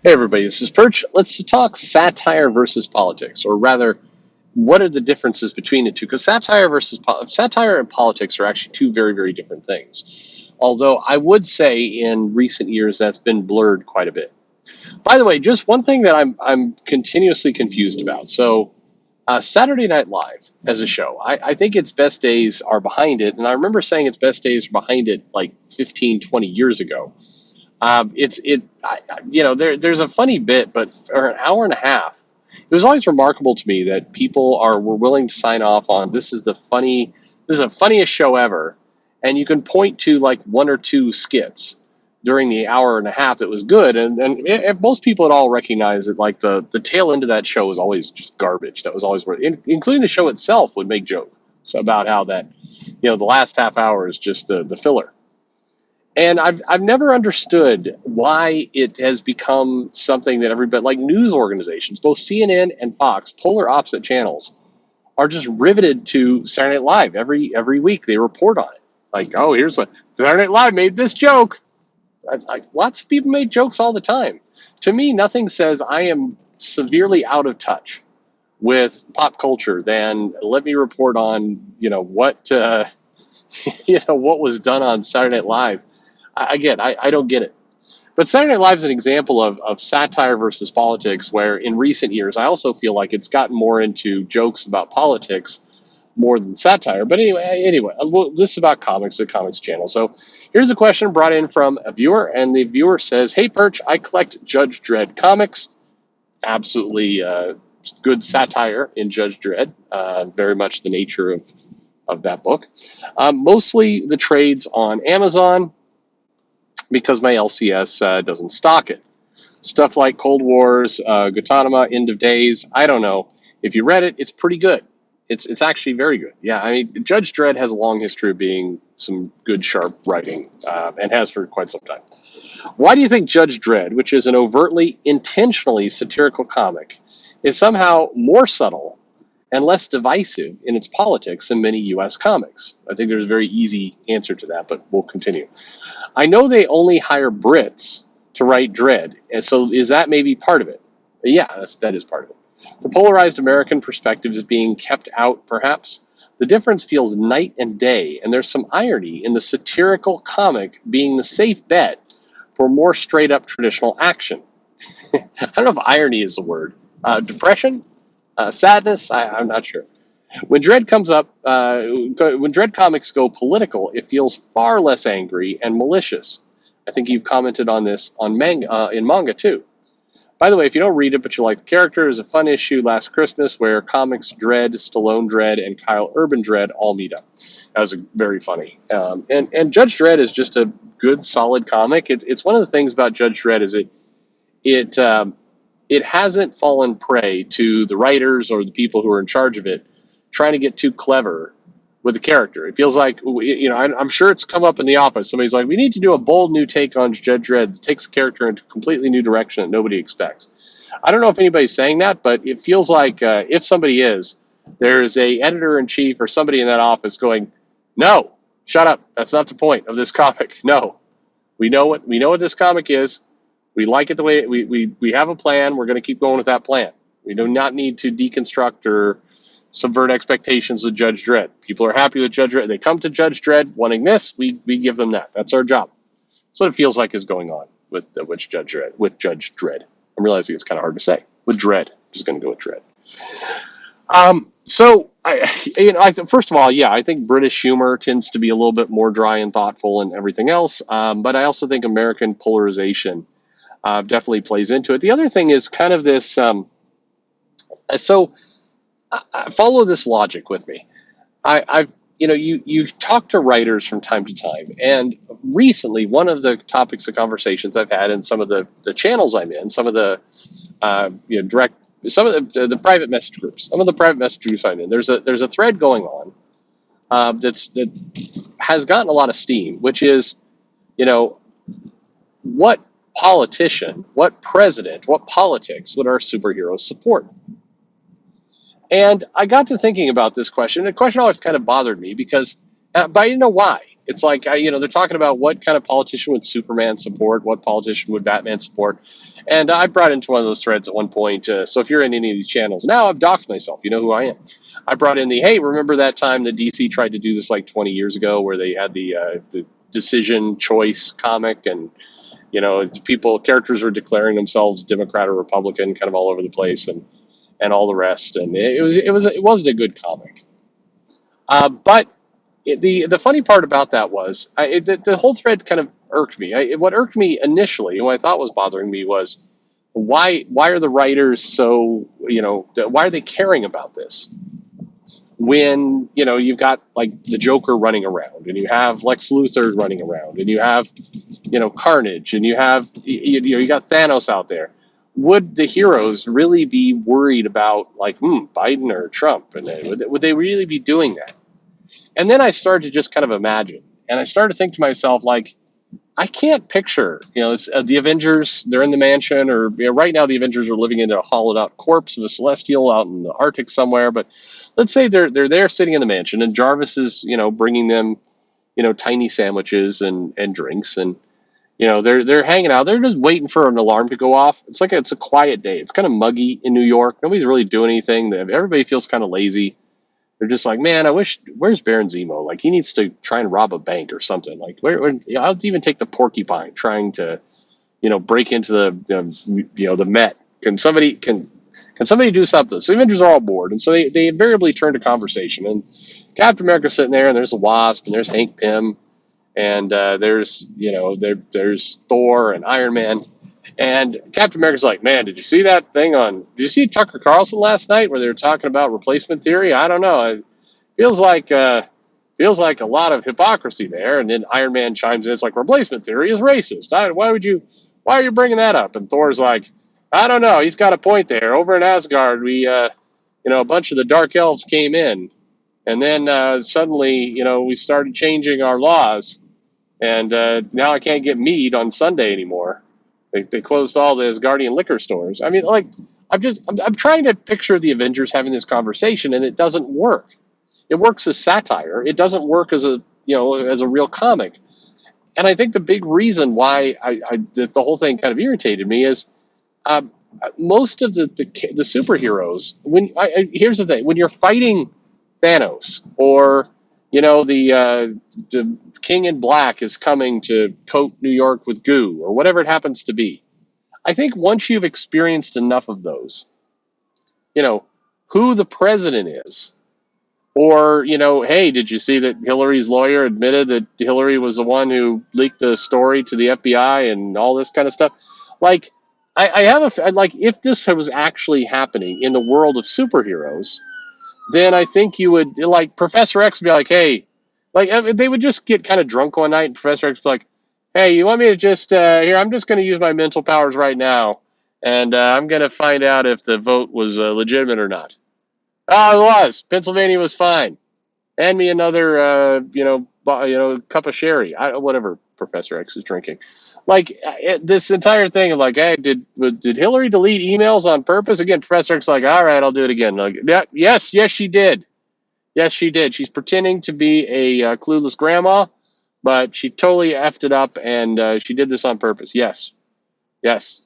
Hey everybody, this is Perch. Let's talk satire versus politics, or rather, what are the differences between the two? Because satire and politics are actually two very, very different things. Although I would say in recent years that's been blurred quite a bit. By the way, just one thing that I'm continuously confused about. Saturday Night Live as a show, I think its best days are behind it, and I remember saying its best days are behind it like 15, 20 years ago. There's a funny bit, but for an hour and a half, it was always remarkable to me that people were willing to sign off on this is the funniest show ever, and you can point to like one or two skits during the hour and a half that was good, and most people at all recognize that like the tail end of that show was always just garbage. That was always including the show itself would make jokes about how that the last half hour is just the filler. And I've never understood why it has become something that everybody, like news organizations, both CNN and Fox, polar opposite channels, are just riveted to Saturday Night Live every week. They report on it, like, oh, here's a Saturday Night Live made this joke. Lots of people make jokes all the time. To me, nothing says I am severely out of touch with pop culture than let me report on what what was done on Saturday Night Live. I don't get it. But Saturday Night Live is an example of satire versus politics, where in recent years, I also feel like it's gotten more into jokes about politics more than satire. But anyway, this is about comics, the comics channel. So here's a question brought in from a viewer, and the viewer says, "Hey, Perch, I collect Judge Dredd comics. Absolutely good satire in Judge Dredd. Very much the nature of that book. Mostly the trades on Amazon, because my LCS doesn't stock it. Stuff like Cold Wars, Gautama, End of Days. I don't know. If you read it, it's pretty good. It's actually very good. Yeah, I mean, Judge Dredd has a long history of being some good, sharp writing, and has for quite some time. Why do you think Judge Dredd, which is an overtly, intentionally satirical comic, is somehow more subtle and less divisive in its politics than many U.S. comics? I think there's a very easy answer to that, but we'll continue. I know they only hire Brits to write Dredd, and so is that maybe part of it? Yeah, that is part of it. The polarized American perspective is being kept out, perhaps. The difference feels night and day, and there's some irony in the satirical comic being the safe bet for more straight-up traditional action. I don't know if irony is the word. Depression? Sadness? I'm not sure. When Dredd when Dredd comics go political, it feels far less angry and malicious. I think you've commented on this on in manga too. By the way, if you don't read it but you like the character, there's a fun issue last Christmas where comics Dredd, Stallone Dredd, and Kyle Urban Dredd all meet up. That was very funny. And Judge Dredd is just a good, solid comic. It's one of the things about Judge Dredd is it it hasn't fallen prey to the writers or the people who are in charge of it trying to get too clever with the character. It feels like, I'm sure it's come up in the office. Somebody's like, we need to do a bold new take on Judge Dredd that takes the character into a completely new direction that nobody expects. I don't know if anybody's saying that, but it feels like if somebody is, there's a editor-in-chief or somebody in that office going, no, shut up. That's not the point of this comic. No, we know what this comic is. We like it the way we have a plan. We're going to keep going with that plan. We do not need to deconstruct or subvert expectations with Judge Dredd. People are happy with Judge Dredd. They come to Judge Dredd wanting this. We give them that. That's our job. So it feels like is going on with Judge Dredd. I'm realizing it's kind of hard to say. With Dredd, just going to go with Dredd. First of all, yeah, I think British humor tends to be a little bit more dry and thoughtful and everything else. But I also think American polarization definitely plays into it. The other thing is kind of this. Follow this logic with me. You talk to writers from time to time, and recently one of the topics of conversations I've had in some of the channels I'm in, some of the the private message groups, some of the private message groups I'm in. There's a thread going on that has gotten a lot of steam, which is, what politician, what president, what politics would our superheroes support? And I got to thinking about this question. The question always kind of bothered me because, but I didn't know why. It's like, they're talking about what kind of politician would Superman support, what politician would Batman support. And I brought into one of those threads at one point. So if you're in any of these channels, now I've doxed myself. You know who I am. I brought in hey, remember that time that DC tried to do this like 20 years ago where they had the decision choice comic, and characters were declaring themselves Democrat or Republican kind of all over the place, and all the rest. And it wasn't a good comic. But the funny part about that was the whole thread kind of irked me. What irked me initially, and what I thought was bothering me, was why are the writers so, why are they caring about this when you've got like the Joker running around, and you have Lex Luthor running around, and you have Carnage, and you have you got Thanos out there. Would the heroes really be worried about like Biden or Trump, and would they really be doing that? And then I started to just kind of imagine, and I started to think to myself, like, I can't picture, it's, the Avengers, they're in the mansion, or right now the Avengers are living in a hollowed out corpse of a Celestial out in the Arctic somewhere. But let's say they're there sitting in the mansion, and Jarvis is, bringing them, tiny sandwiches and drinks, and they're hanging out. They're just waiting for an alarm to go off. It's a quiet day. It's kind of muggy in New York. Nobody's really doing anything. Everybody feels kind of lazy. They're just like, man, where's Baron Zemo? Like, he needs to try and rob a bank or something. Like, I'll even take the porcupine trying to, break into the Met. Can somebody do something? So the Avengers are all bored, and so they invariably turn to conversation. And Captain America's sitting there, and there's a Wasp, and there's Hank Pym, and there's Thor and Iron Man. And Captain America's like, man, did you see that thing did you see Tucker Carlson last night where they were talking about replacement theory? I don't know. It feels like a lot of hypocrisy there. And then Iron Man chimes in. It's like, replacement theory is racist. Why are you bringing that up? And Thor's like, I don't know. He's got a point there. Over in Asgard, we, a bunch of the Dark Elves came in, and then suddenly, we started changing our laws, and now I can't get mead on Sunday anymore. They closed all the Asgardian liquor stores. I mean, like, I'm trying to picture the Avengers having this conversation, and it doesn't work. It works as satire. It doesn't work as a real comic. And I think the big reason why the whole thing kind of irritated me is most of the superheroes. Here's the thing: when you're fighting Thanos, or the King in Black is coming to coat New York with goo, or whatever it happens to be. I think once you've experienced enough of those, who the president is, or, hey, did you see that Hillary's lawyer admitted that Hillary was the one who leaked the story to the FBI and all this kind of stuff? Like, I have if this was actually happening in the world of superheroes, then I think you would, like, Professor X would be like, hey, like, they would just get kind of drunk one night, and Professor X would be like, hey, you want me to just, here, I'm just going to use my mental powers right now, and I'm going to find out if the vote was legitimate or not. Oh, it was. Pennsylvania was fine. Hand me another, cup of sherry. Whatever Professor X is drinking. Like, this entire thing of like, hey, did Hillary delete emails on purpose? Again, Professor X is like, all right, I'll do it again. Like, yes, she did. Yes, she did. She's pretending to be a clueless grandma, but she totally effed it up, and she did this on purpose. Yes. Let's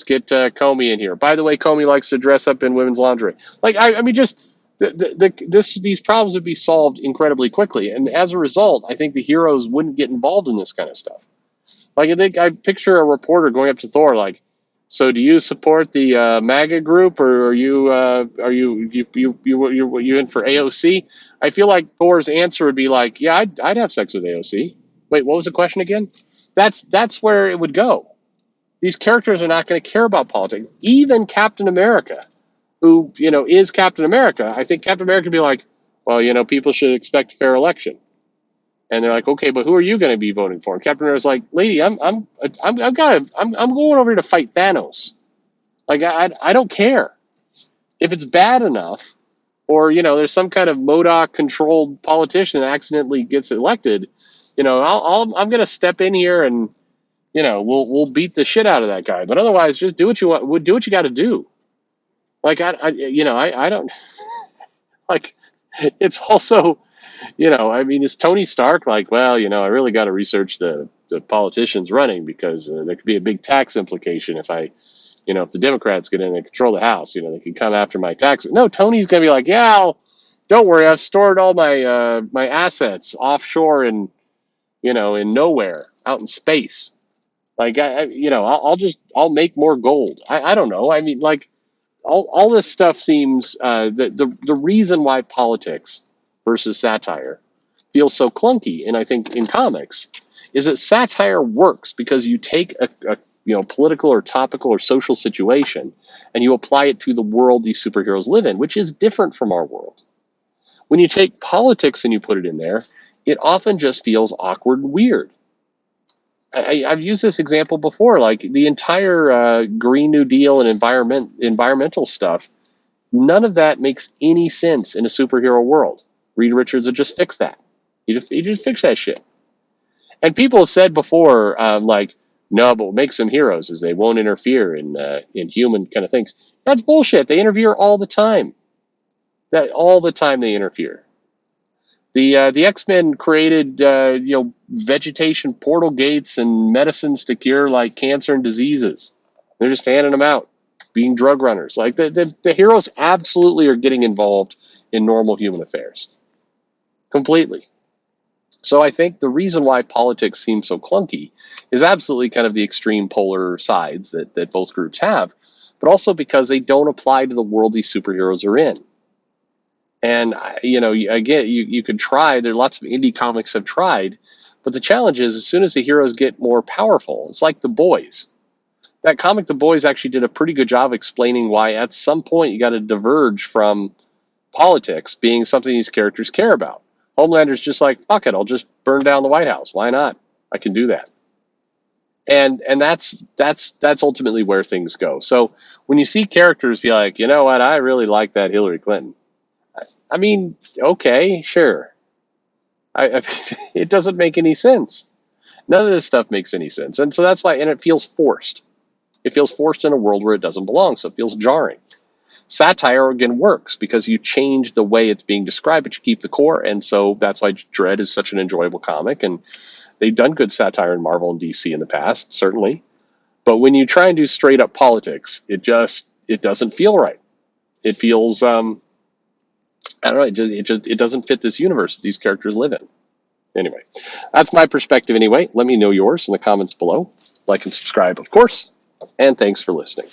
get Comey in here. By the way, Comey likes to dress up in women's lingerie. Like, I mean, just these problems would be solved incredibly quickly, and as a result, I think the heroes wouldn't get involved in this kind of stuff. Like, I picture a reporter going up to Thor, like, so do you support the MAGA group, or are you in for AOC? I feel like Thor's answer would be like, yeah, I'd have sex with AOC. Wait, what was the question again? That's where it would go. These characters are not going to care about politics. Even Captain America, who is Captain America, I think Captain America would be like, well, people should expect a fair election. And they're like, okay, but who are you going to be voting for? And Captain America's like, lady, I'm going over here to fight Thanos. Like, I don't care if it's bad enough, or there's some kind of MODOK controlled politician that accidentally gets elected. I'm going to step in here and we'll beat the shit out of that guy. But otherwise, just do what you want. Do what you got to do. Like, I don't like. It's also. I mean, is Tony Stark like, well, I really got to research the politicians running because there could be a big tax implication if the Democrats get in and control the House, they can come after my taxes. No, Tony's going to be like, yeah, don't worry, I've stored all my assets offshore in nowhere, out in space. Like I'll make more gold. I don't know. I mean, like all this stuff seems the reason why politics versus satire feels so clunky, and I think in comics, is that satire works because you take a political or topical or social situation and you apply it to the world these superheroes live in, which is different from our world. When you take politics and you put it in there, it often just feels awkward and weird. I've used this example before, like the entire Green New Deal and environmental stuff. None of that makes any sense in a superhero world. Reed Richards would just fix that. He just fix that shit. And people have said before, like, no, but what makes them heroes is they won't interfere in human kind of things. That's bullshit. They interfere all the time. That all the time they interfere. The X-Men created vegetation portal gates and medicines to cure like cancer and diseases. They're just handing them out, being drug runners. Like the heroes absolutely are getting involved in normal human affairs, completely. So I think the reason why politics seems so clunky is absolutely kind of the extreme polar sides that both groups have, but also because they don't apply to the world these superheroes are in. And again, you could try. There are lots of indie comics have tried, but the challenge is as soon as the heroes get more powerful, it's like The Boys. That comic, The Boys, actually did a pretty good job explaining why at some point you got to diverge from politics being something these characters care about. Homelander's just like, fuck it, I'll just burn down the White House. Why not? I can do that. And that's ultimately where things go. So when you see characters be like, you know what, I really like that Hillary Clinton. I mean, okay, sure. It doesn't make any sense. None of this stuff makes any sense. And so that's why, and it feels forced. It feels forced in a world where it doesn't belong, so it feels jarring. Satire, again, works because you change the way it's being described, but you keep the core, and so that's why Dredd is such an enjoyable comic, and they've done good satire in Marvel and DC in the past, certainly. But when you try and do straight up politics, it doesn't feel right. It feels I don't know. It doesn't fit this universe that these characters live in. Anyway, that's my perspective. Anyway, let me know yours in the comments below. Like and subscribe, of course. And thanks for listening.